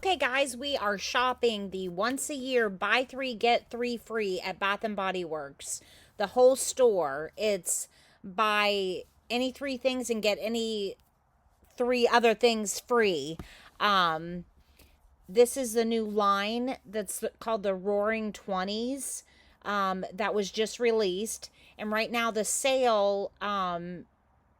Okay, guys, we are shopping the once a year buy three, get three free at Bath and Body Works. The whole store. It's buy any three things and get any three other things free. Um, this is the new line that's called the Roaring 20s that was just released. And right now the sale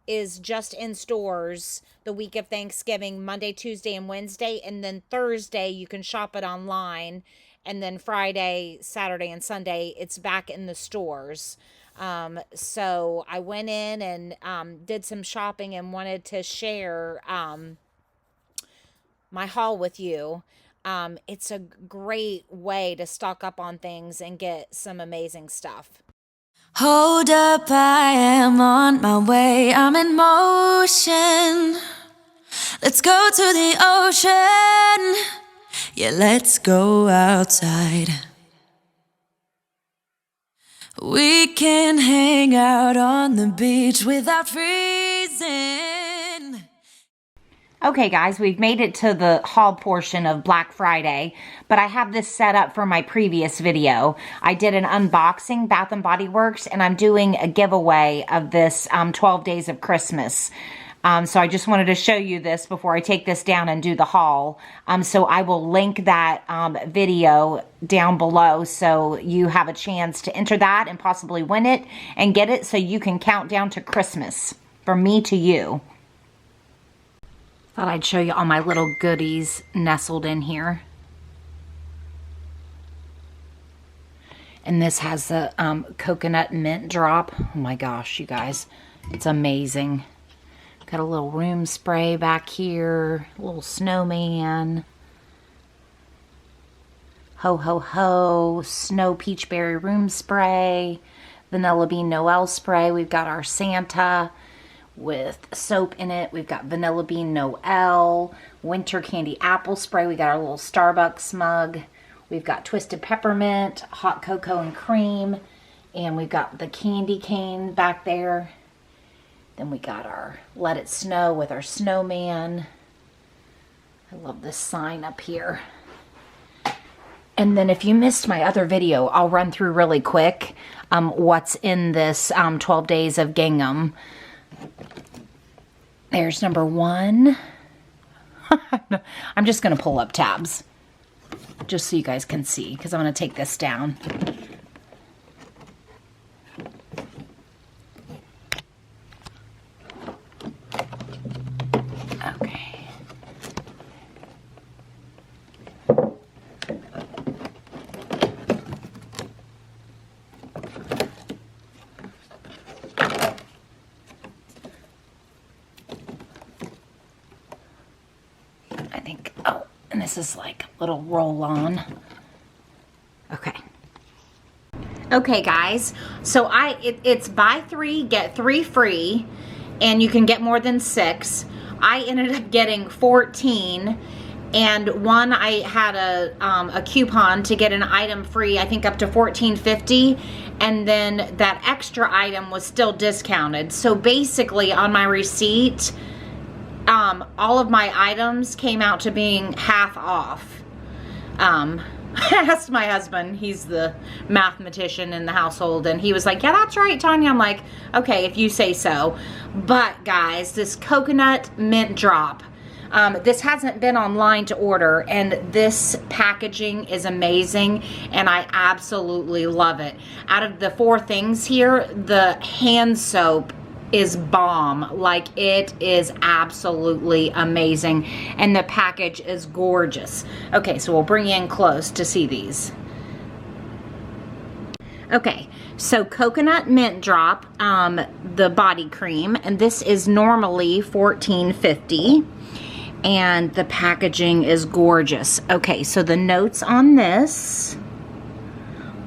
is just in stores the week of Thanksgiving, Monday, Tuesday, and Wednesday. And then Thursday, you can shop it online. And then Friday, Saturday, and Sunday, it's back in the stores. So I went in and did some shopping and wanted to share my haul with you. It's a great way to stock up on things and get some amazing stuff. Hold up, I am on my way, I'm in motion. Let's go to the ocean. Yeah, let's go outside. We can hang out on the beach without freezing. Okay, guys, we've made it to the haul portion of Black Friday, but I have this set up for my previous video. I did an unboxing, Bath and Body Works, and I'm doing a giveaway of this 12 Days of Christmas. So I just wanted to show you this before I take this down and do the haul. So I will link that video down below so you have a chance to enter that and possibly win it and get it so you can count down to Christmas from me to you. Thought I'd show you all my little goodies nestled in here. And this has the coconut mint drop. Oh my gosh, you guys. It's amazing. Got a little room spray back here. A little snowman. Ho ho ho. Snow peach berry room spray. Vanilla bean Noel spray. We've got our Santa with soap in it. We've got vanilla bean Noel, winter candy apple spray. We got our little Starbucks mug. We've got twisted peppermint, hot cocoa and cream, and we've got the candy cane back there. Then we got our Let It Snow with our snowman. I love this sign up here. And then if you missed my other video, I'll run through really quick what's in this 12 days of gingham. There's number one. I'm just going to pull up tabs just so you guys can see because I'm going to take this down. Okay. This is like a little roll-on. Okay. Okay, guys. So it's buy three, get three free, and you can get more than 6. I ended up getting 14, and one I had a coupon to get an item free, I think up to $14.50, and then that extra item was still discounted. So basically on my receipt, all of my items came out to being half off. I asked my husband, he's the mathematician in the household, and he was like, yeah, that's right, Tanya. I'm like, okay, if you say so. But guys, this coconut mint drop, this hasn't been online to order, and this packaging is amazing, and I absolutely love it. Out of the 4 things here, the hand soap is bomb. Like, it is absolutely amazing, and the package is gorgeous. Okay, so we'll bring you in close to see these. Okay, so coconut mint drop, the body cream, and this is normally $14.50, and the packaging is gorgeous. Okay, so the notes on this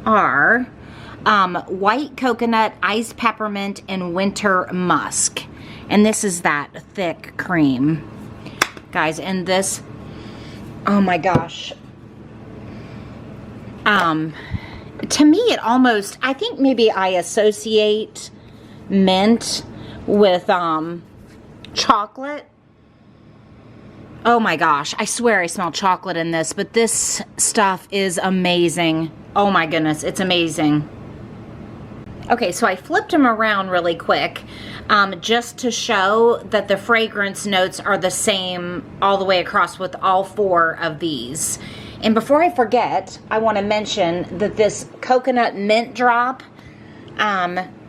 are white coconut, iced peppermint, and winter musk. And this is that thick cream, guys. And this, oh my gosh. To me, it almost, I think maybe I associate mint with chocolate. Oh my gosh, I swear I smell chocolate in this, but this stuff is amazing. Oh my goodness, it's amazing. Okay, so I flipped them around really quick just to show that the fragrance notes are the same all the way across with all 4 of these. And before I forget, I want to mention that this coconut mint drop,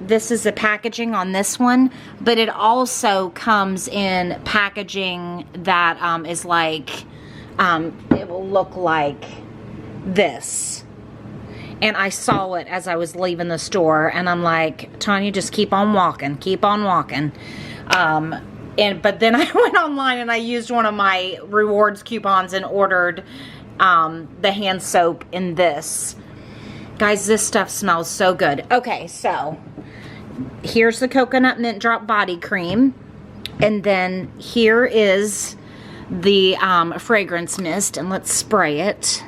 this is the packaging on this one, but it also comes in packaging that is like, it will look like this. And I saw it as I was leaving the store, and I'm like, Tanya, just keep on walking, keep on walking. But then I went online and I used one of my rewards coupons and ordered the hand soap in this. Guys, this stuff smells so good. Okay, so here's the coconut mint drop body cream, and then here is the fragrance mist, and let's spray it.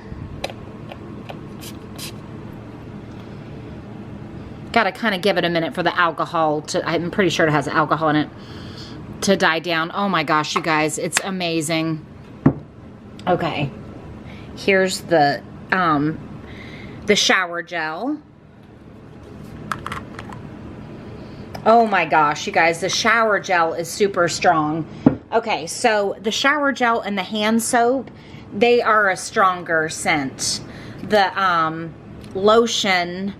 Gotta kind of give it a minute for the alcohol to, I'm pretty sure it has alcohol in it, to die down. Oh my gosh, you guys, it's amazing. Okay, here's the shower gel. Oh my gosh, you guys, the shower gel is super strong. Okay, so the shower gel and the hand soap, they are a stronger scent. The lotion,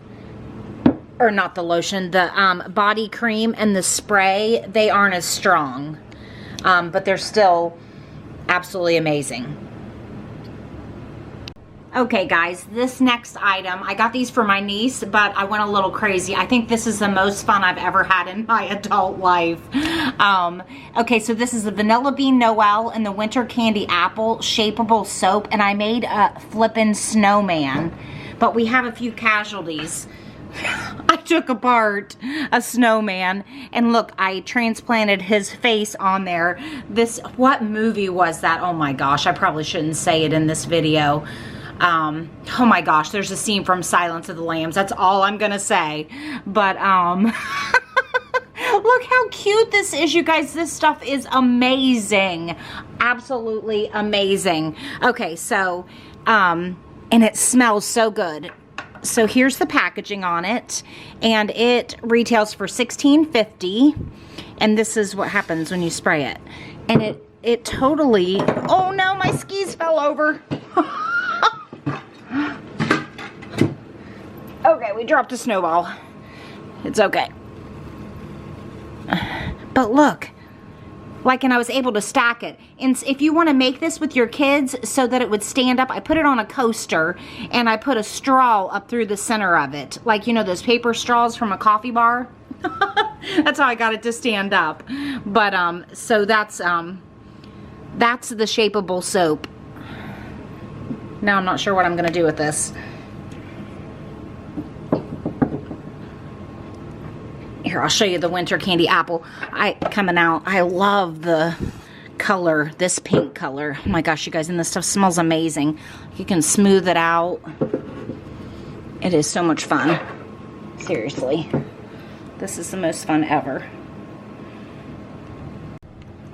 or not the lotion, the body cream and the spray, they aren't as strong, but they're still absolutely amazing. Okay guys, this next item, I got these for my niece, but I went a little crazy. I think this is the most fun I've ever had in my adult life. Okay, so this is the Vanilla Bean Noel and the Winter Candy Apple Shapeable Soap, and I made a flippin' snowman, but we have a few casualties. I took apart a snowman, and look, I transplanted his face on there. What movie was that? Oh my gosh, I probably shouldn't say it in this video. Oh my gosh, there's a scene from Silence of the Lambs. That's all I'm gonna say. But look how cute this is, you guys. This stuff is amazing. Absolutely amazing. Okay, so and it smells so good. So here's the packaging on it, and it retails for $16.50, and this is what happens when you spray it. And it totally, oh no, my skis fell over. Okay, we dropped a snowball. It's okay. But look, like, and I was able to stack it. And if you want to make this with your kids so that it would stand up, I put it on a coaster and I put a straw up through the center of it. Like, you know, those paper straws from a coffee bar? That's how I got it to stand up. But, so that's the shapeable soap. Now I'm not sure what I'm going to do with this. Here, I'll show you the Winter Candy Apple. Coming out. I love the color, this pink color. Oh my gosh, you guys, and this stuff smells amazing. You can smooth it out. It is so much fun. Seriously. This is the most fun ever.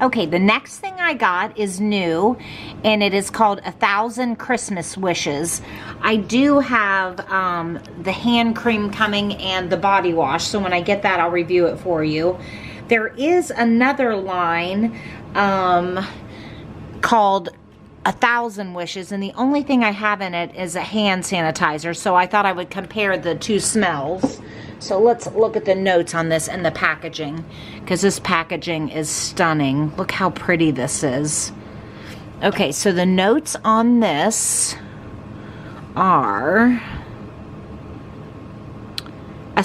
Okay, the next thing I got is new, and it is called 1,000 Christmas Wishes. I do have the hand cream coming and the body wash, so when I get that, I'll review it for you. There is another line called 1,000 Wishes, and the only thing I have in it is a hand sanitizer, so I thought I would compare the two smells. So let's look at the notes on this and the packaging, because this packaging is stunning. Look how pretty this is. Okay, so the notes on this are a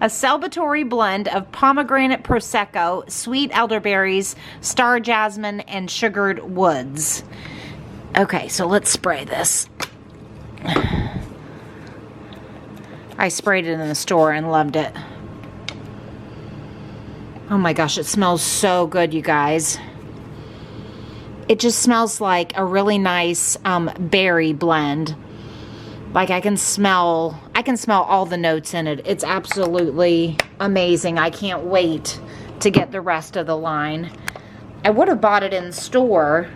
celebratory blend of pomegranate prosecco, sweet elderberries, star jasmine, and sugared woods. Okay, so let's spray this. I sprayed it in the store and loved it. Oh my gosh, it smells so good, you guys. It just smells like a really nice berry blend. Like I can smell all the notes in it. It's absolutely amazing. I can't wait to get the rest of the line. I would have bought it in store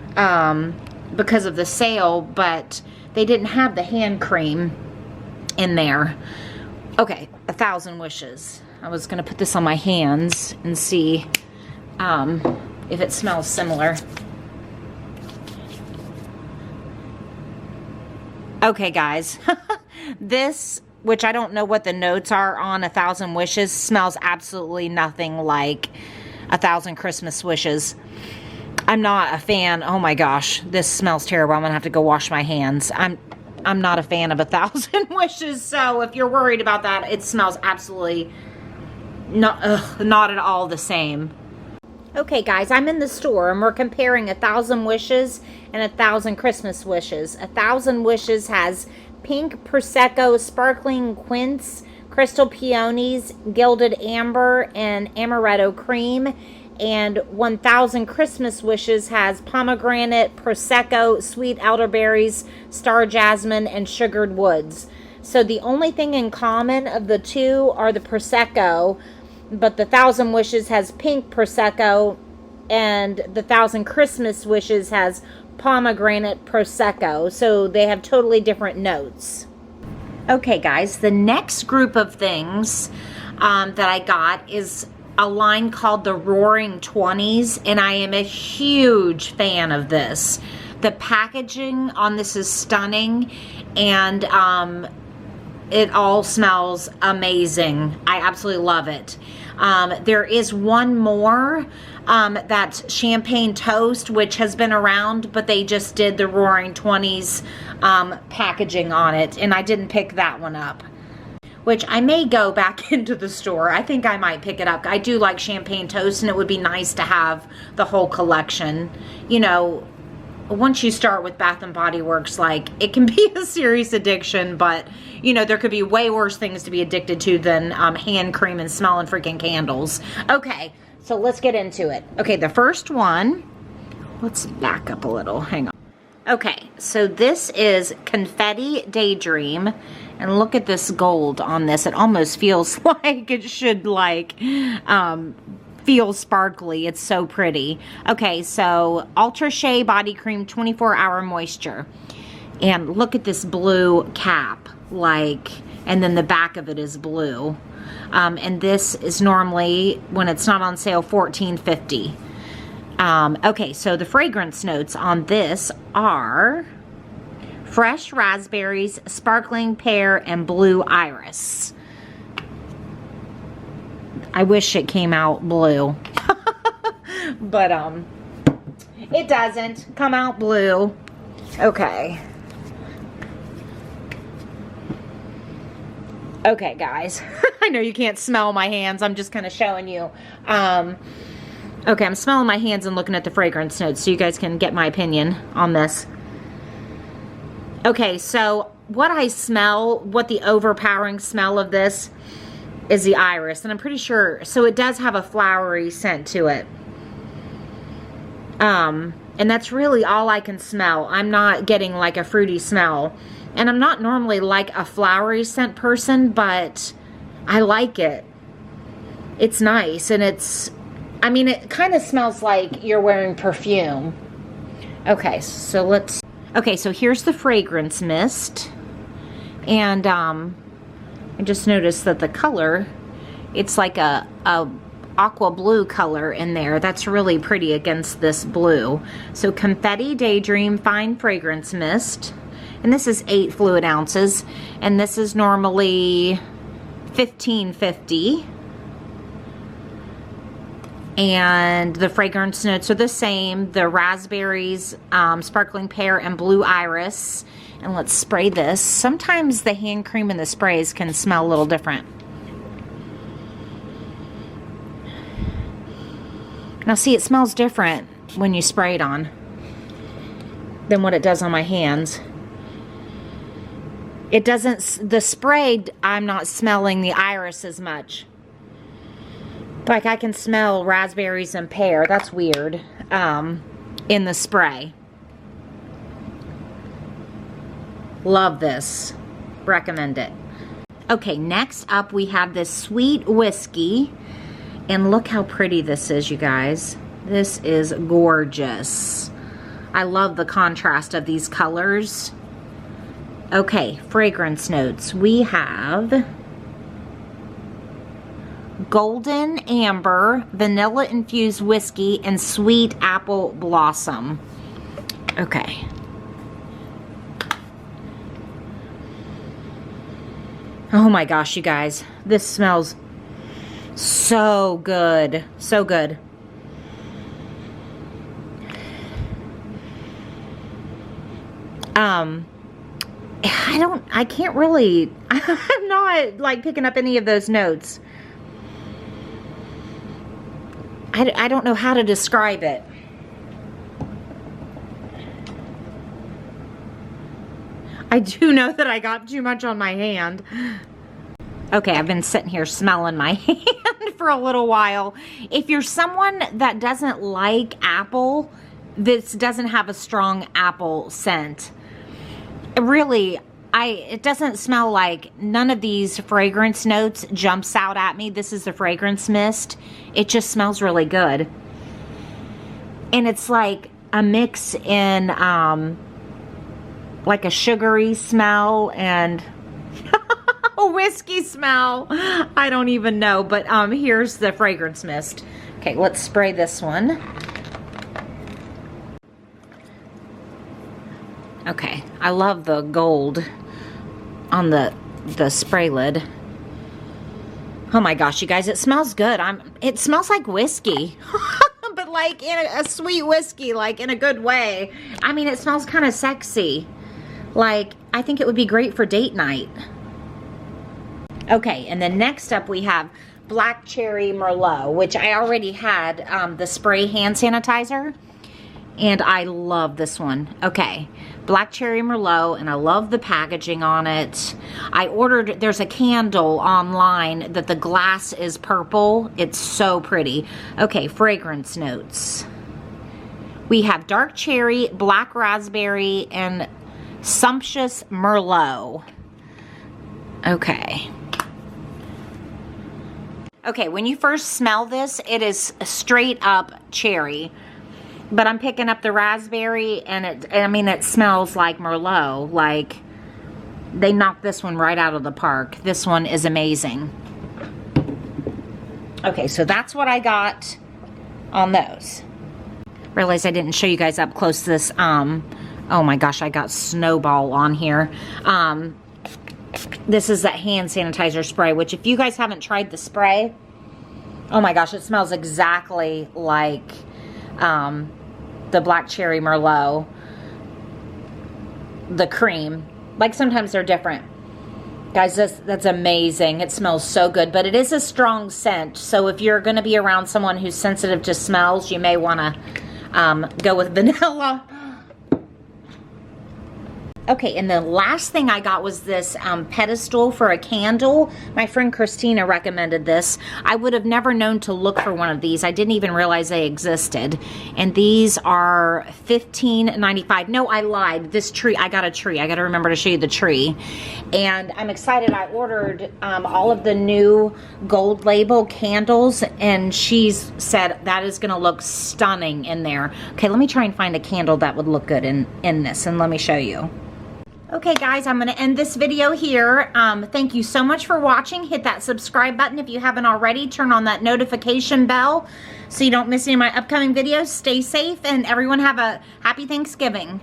because of the sale, but they didn't have the hand cream in there. Okay, 1,000 Wishes. I was gonna put this on my hands and see if it smells similar. Okay, guys, this, which I don't know what the notes are on 1,000 Wishes, smells absolutely nothing like 1,000 Christmas Wishes. I'm not a fan. Oh my gosh, this smells terrible. I'm gonna have to go wash my hands. I'm not a fan of 1,000 Wishes, so if you're worried about that, it smells absolutely not at all the same. Okay, guys, I'm in the store and we're comparing 1,000 Wishes and 1,000 Christmas Wishes. 1,000 Wishes has pink Prosecco, sparkling quince, crystal peonies, gilded amber, and amaretto cream. And 1,000 Christmas Wishes has pomegranate, Prosecco, sweet elderberries, star jasmine, and sugared woods. So the only thing in common of the two are the Prosecco, but the 1,000 Wishes has pink Prosecco, and the 1,000 Christmas Wishes has pomegranate Prosecco. So they have totally different notes. Okay, guys, the next group of things that I got is a line called the Roaring 20s, and I am a huge fan of this. The packaging on this is stunning, and it all smells amazing. I absolutely love it. There is one more that's Champagne Toast, which has been around, but they just did the Roaring 20s packaging on it, and I didn't pick that one up, which I may go back into the store. I think I might pick it up. I do like Champagne Toast, and it would be nice to have the whole collection. You know, once you start with Bath and Body Works, like, it can be a serious addiction, but, you know, there could be way worse things to be addicted to than hand cream and smelling freaking candles. Okay, so let's get into it. Okay, the first one, let's back up a little, hang on. Okay, so this is Confetti Daydream, and look at this gold on this. It almost feels like it should, like, feel sparkly. It's so pretty. Okay, so Ultra Shea Body Cream 24-hour moisture. And look at this blue cap, like, and then the back of it is blue. And this is normally, when it's not on sale, $14.50. Okay, so the fragrance notes on this are fresh raspberries, sparkling pear, and blue iris. I wish it came out blue. But it doesn't come out blue. Okay. Okay, guys. I know you can't smell my hands. I'm just kind of showing you. Okay, I'm smelling my hands and looking at the fragrance notes so you guys can get my opinion on this. Okay, so what I smell, what the overpowering smell of this is the iris, and I'm pretty sure, so it does have a flowery scent to it. And that's really all I can smell. I'm not getting like a fruity smell. And I'm not normally like a flowery scent person, but I like it. It's nice, and it's, I mean, it kind of smells like you're wearing perfume. Okay, so let's, okay, so here's the fragrance mist. And I just noticed that the color, it's like a aqua blue color in there. That's really pretty against this blue. So Confetti Daydream Fine Fragrance Mist. And this is 8 fluid ounces. And this is normally $15.50. And the fragrance notes are the same. The raspberries, sparkling pear, and blue iris. And let's spray this. Sometimes the hand cream and the sprays can smell a little different. Now see, it smells different when you spray it on than what it does on my hands. It doesn't, the spray, I'm not smelling the iris as much. Like, I can smell raspberries and pear. That's weird. In the spray. Love this. Recommend it. Okay, next up we have this sweet whiskey. And look how pretty this is, you guys. This is gorgeous. I love the contrast of these colors. Okay, fragrance notes. We have golden amber, vanilla infused whiskey, and sweet apple blossom. Okay. Oh my gosh, you guys. This smells so good. So good. I can't really, I'm not like picking up any of those notes. I don't know how to describe it. I do know that I got too much on my hand. Okay, I've been sitting here smelling my hand for a little while. If you're someone that doesn't like apple, this doesn't have a strong apple scent. Really, it doesn't smell like, none of these fragrance notes jumps out at me. This is the fragrance mist. It just smells really good. And it's like a mix in like a sugary smell and a whiskey smell. I don't even know, but here's the fragrance mist. Okay, let's spray this one. Okay, I love the gold on the spray lid. Oh my gosh, you guys, it smells good. It smells like whiskey. But like in a sweet whiskey, like in a good way. I mean, it smells kind of sexy. Like, I think it would be great for date night. Okay, and then next up we have Black Cherry Merlot, which I already had the spray hand sanitizer. And I love this one. Okay, Black Cherry Merlot, and I love the packaging on it. I ordered, there's a candle online that the glass is purple. It's so pretty. Okay, fragrance notes. We have dark cherry, black raspberry, and sumptuous Merlot. Okay. Okay, when you first smell this, it is straight up cherry. But I'm picking up the raspberry, and it smells like Merlot. Like, they knocked this one right out of the park. This one is amazing. Okay, so that's what I got on those. Realized I didn't show you guys up close this, oh my gosh, I got Snowball on here. This is that hand sanitizer spray, which if you guys haven't tried the spray, oh my gosh, it smells exactly like the Black Cherry Merlot, the cream. Like, sometimes they're different. Guys, that's amazing. It smells so good, but it is a strong scent. So if you're going to be around someone who's sensitive to smells, you may want to go with vanilla. Okay, and the last thing I got was this pedestal for a candle. My friend Christina recommended this. I would have never known to look for one of these. I didn't even realize they existed. And these are $15.95. No, I lied. This tree, I got a tree. I got to remember to show you the tree. And I'm excited. I ordered all of the new gold label candles, and she's said that is going to look stunning in there. Okay, let me try and find a candle that would look good in this, and let me show you. Okay guys, I'm going to end this video here. Thank you so much for watching. Hit that subscribe button if you haven't already. Turn on that notification bell so you don't miss any of my upcoming videos. Stay safe, and everyone have a happy Thanksgiving.